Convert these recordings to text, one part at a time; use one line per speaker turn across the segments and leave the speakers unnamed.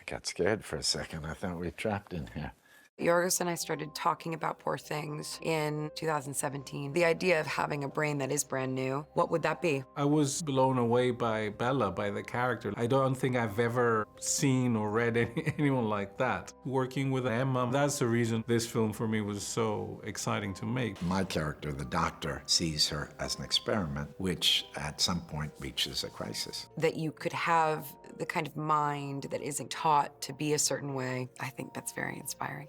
got scared for a second. I thought we were trapped in here.
Yorgos and I started talking about Poor Things in 2017. The idea of having a brain that is brand new, what would that be?
I was blown away by Bella, by the character. I don't think I've ever seen or read anyone like that. Working with Emma, that's the reason this film for me was so exciting to make.
My character, the doctor, sees her as an experiment, which at some point reaches a crisis.
That you could have the kind of mind that isn't taught to be a certain way, I think that's very inspiring.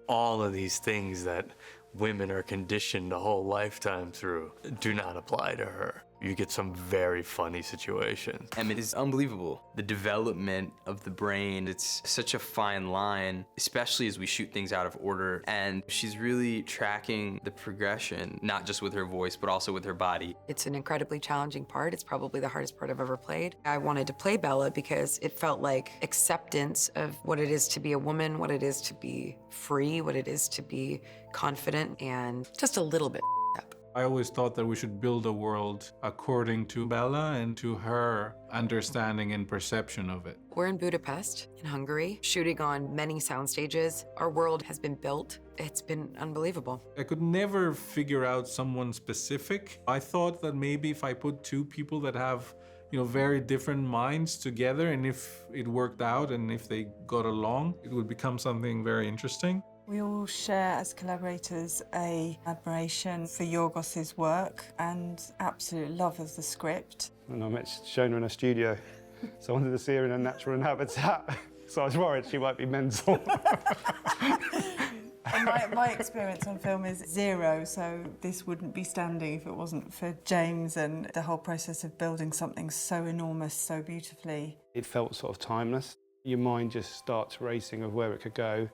All of these things that women are conditioned a whole lifetime through do not apply to her. You get some very funny situations.
And it is unbelievable. The development of the brain, it's such a fine line, especially as we shoot things out of order. And she's really tracking the progression, not just with her voice, but also with her body.
It's an incredibly challenging part. It's probably the hardest part I've ever played. I wanted to play Bella because it felt like acceptance of what it is to be a woman, what it is to be free, what it is to be confident, and just a little bit up.
I always thought that we should build a world according to Bella and to her understanding and perception of it.
We're in Budapest, in Hungary, shooting on many sound stages. Our world has been built. It's been unbelievable.
I could never figure out someone specific. I thought that maybe if I put two people that have, very different minds together, and if it worked out and if they got along, it would become something very interesting.
We all share, as collaborators, a admiration for Yorgos's work and absolute love of the script.
And I met Shona in a studio, so I wanted to see her in her natural habitat. So I was worried she might be mental.
And my experience on film is zero, so this wouldn't be standing if it wasn't for James and the whole process of building something so enormous, so beautifully.
It felt sort of timeless. Your mind just starts racing of where it could go.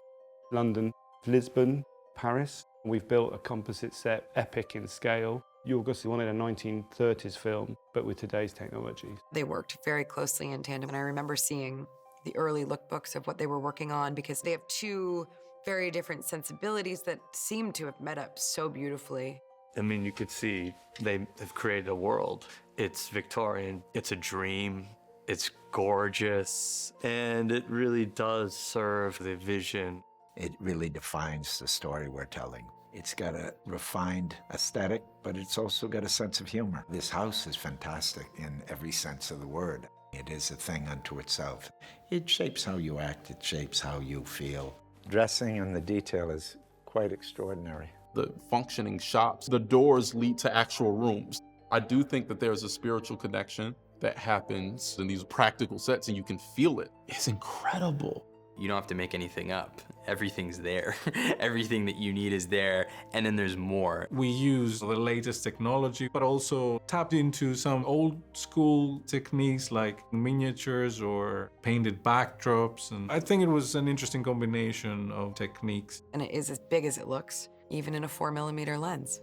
London, Lisbon, Paris. We've built a composite set, epic in scale. Yorgos wanted a 1930s film, but with today's technologies.
They worked very closely in tandem, and I remember seeing the early lookbooks of what they were working on because they have two very different sensibilities that seem to have met up so beautifully.
I mean, you could see they've created a world. It's Victorian, it's a dream, it's gorgeous, and it really does serve the vision.
It really defines the story we're telling. It's got a refined aesthetic, but it's also got a sense of humor. This house is fantastic in every sense of the word. It is a thing unto itself. It shapes how you act, it shapes how you feel. Dressing and the detail is quite extraordinary.
The functioning shops, the doors lead to actual rooms. I do think that there's a spiritual connection that happens in these practical sets, and you can feel it. It's incredible.
You don't have to make anything up. Everything's there. Everything that you need is there, and then there's more.
We use the latest technology, but also tapped into some old school techniques like miniatures or painted backdrops. And I think it was an interesting combination of techniques.
And it is as big as it looks, even in a 4mm lens,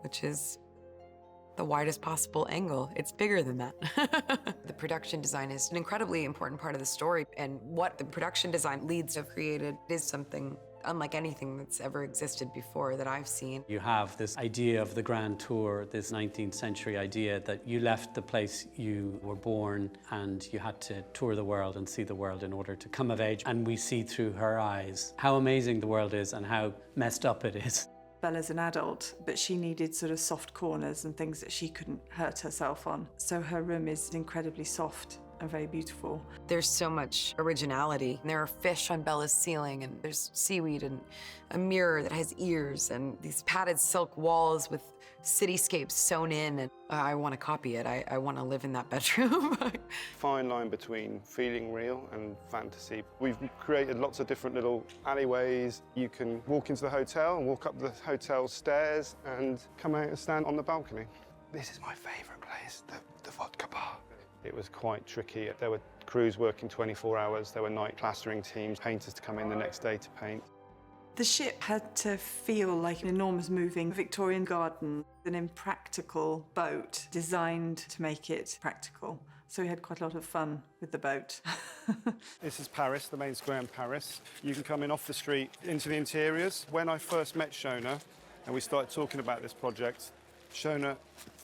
which is the widest possible angle. It's bigger than that. The production design is an incredibly important part of the story, and what the production design leads to have created is something unlike anything that's ever existed before that I've seen.
You have this idea of the Grand Tour, this 19th century idea that you left the place you were born and you had to tour the world and see the world in order to come of age. And we see through her eyes how amazing the world is and how messed up it is.
Bella's an adult, but she needed sort of soft corners and things that she couldn't hurt herself on. So her room is incredibly soft and very beautiful.
There's so much originality. There are fish on Bella's ceiling, and there's seaweed and a mirror that has ears and these padded silk walls with cityscapes sewn in. And I want to copy it. I want to live in that bedroom.
Fine line between feeling real and fantasy. We've created lots of different little alleyways. You can walk into the hotel and walk up the hotel stairs and come out and stand on the balcony. This is my favourite place, the vodka bar. It was quite tricky. There were crews working 24 hours. There were night plastering teams, painters to come in the next day to paint.
The ship had to feel like an enormous moving Victorian garden, an impractical boat designed to make it practical. So we had quite a lot of fun with the boat.
This is Paris, the main square in Paris. You can come in off the street into the interiors. When I first met Shona and we started talking about this project, Shona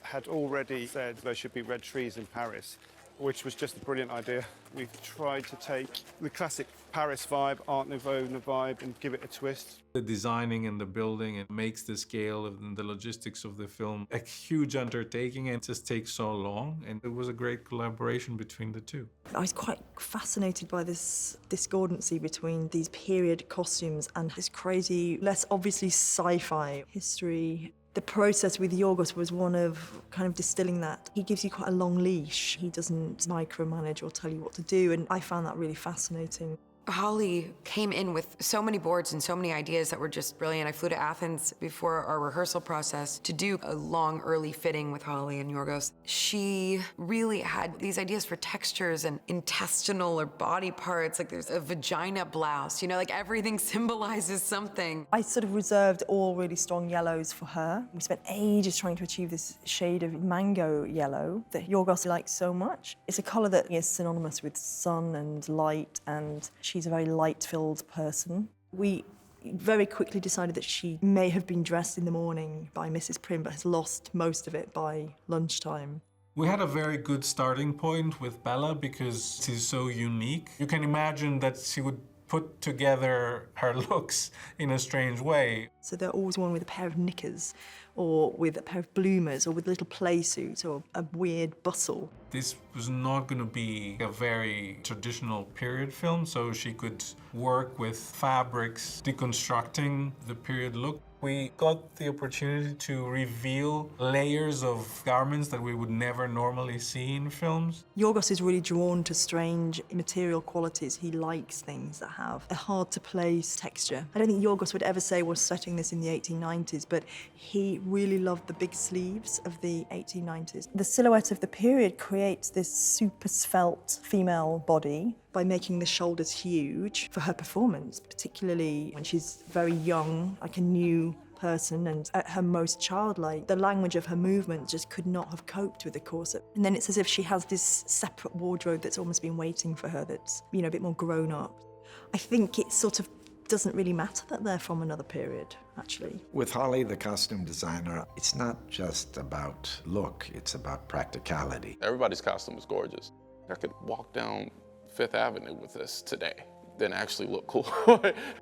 had already said there should be red trees in Paris. which was just a brilliant idea. We've tried to take the classic Paris vibe, Art Nouveau vibe, and give it a twist.
The designing and the building, it makes the scale and the logistics of the film a huge undertaking, and it just takes so long. And it was a great collaboration between the two.
I was quite fascinated by this discordancy between these period costumes and this crazy, less obviously sci-fi history. The process with Yorgos was one of kind of distilling that. He gives you quite a long leash. He doesn't micromanage or tell you what to do, and I found that really fascinating.
Holly came in with so many boards and so many ideas that were just brilliant. I flew to Athens before our rehearsal process to do a long early fitting with Holly and Yorgos. She really had these ideas for textures and intestinal or body parts, like there's a vagina blouse, you know, like everything symbolizes something.
I sort of reserved all really strong yellows for her. We spent ages trying to achieve this shade of mango yellow that Yorgos likes so much. It's a colour that is synonymous with sun and light, and she's a very light-filled person. We very quickly decided that she may have been dressed in the morning by Mrs. Prim, but has lost most of it by lunchtime.
We had a very good starting point with Bella because she's so unique. You can imagine that she would put together her looks in a strange way.
So they're always one with a pair of knickers, or with a pair of bloomers, or with a little play suit, or a weird bustle.
This was not going to be a very traditional period film, so she could work with fabrics, deconstructing the period look. We got the opportunity to reveal layers of garments that we would never normally see in films.
Yorgos is really drawn to strange material qualities. He likes things that have a hard-to-place texture. I don't think Yorgos would ever say we're setting this in the 1890s, but he really loved the big sleeves of the 1890s. The silhouette of the period creates this super svelte female body by making the shoulders huge for her performance, particularly when she's very young, like a new person, and at her most childlike. The language of her movement just could not have coped with the corset. And then it's as if she has this separate wardrobe that's almost been waiting for her, that's, you know, a bit more grown up. I think it sort of doesn't really matter that they're from another period, actually.
With Holly, the costume designer, it's not just about look, it's about practicality.
Everybody's costume is gorgeous. I could walk down Fifth Avenue with this today, then actually look cool.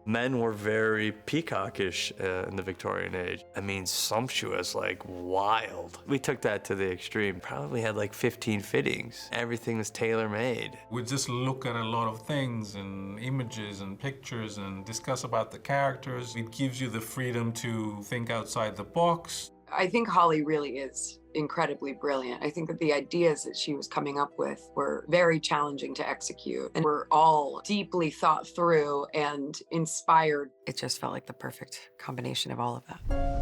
Men were very peacockish in the Victorian age. I mean, sumptuous, like wild. We took that to the extreme. Probably had like 15 fittings. Everything was tailor-made.
We just look at a lot of things and images and pictures and discuss about the characters. It gives you the freedom to think outside the box.
I think Holly really is incredibly brilliant. I think that the ideas that she was coming up with were very challenging to execute and were all deeply thought through and inspired. It just felt like the perfect combination of all of that.